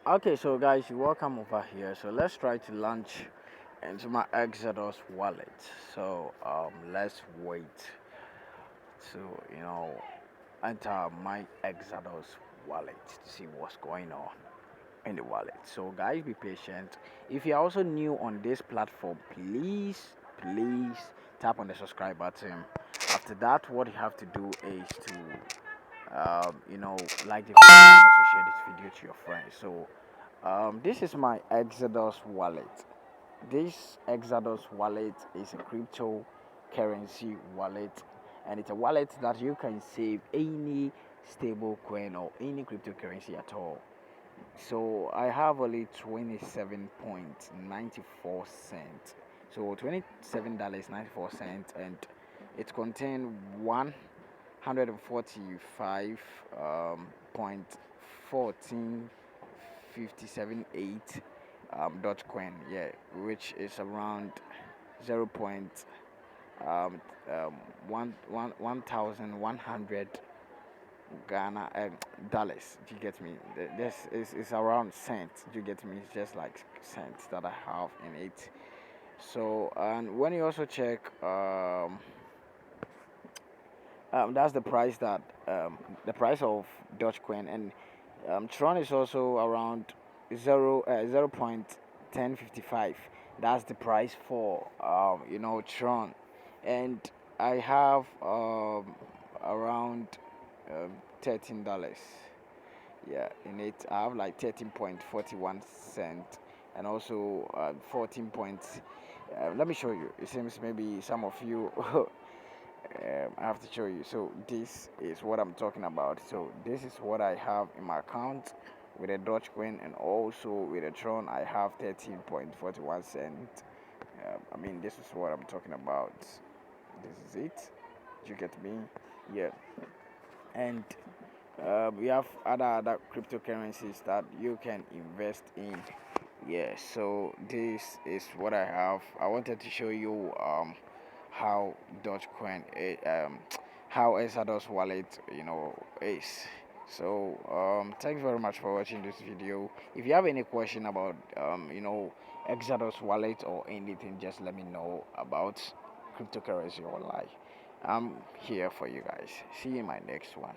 Okay, so guys, you welcome over here. So let's try to launch into my Exodus wallet. Let's wait to enter my Exodus wallet to see what's going on in the wallet. So guys, be patient. If you're also new on this platform, please tap on the subscribe button. After that, what you have to do is to like the video and also share this video to your friends. This is my Exodus wallet. This Exodus wallet is a cryptocurrency wallet, and it's a wallet that you can save any stable coin or any cryptocurrency at all. So I have only 27.94 cents. So $27.94, and it contains 145 point 1457.8 Dogecoin, yeah, which is around 0. Um, 1100 Ghana dollars. Do you get me? This is around cents. Do you get me? It's just like cents that I have in it. So, and when you also check, that's the price of Dogecoin, and Tron is also around 0.1055. That's the price for Tron, and I have around $13. Yeah, in it I have like 13.41 cent, and also 14 points. Let me show you. It seems maybe some of you I have to show you. So this is what I'm talking about. So this is what I have in my account with a Dogecoin, and also with a Tron I have 13.41 cent. This is what I'm talking about. This is it. You get me? Yeah. And we have other cryptocurrencies that you can invest in. Yeah, so this is what I have. I wanted to show you how Dogecoin how Exodus wallet is. So thanks very much for watching this video. If you have any question about Exodus wallet or anything, just let me know about cryptocurrency or life. I'm here for you guys. See you in my next one.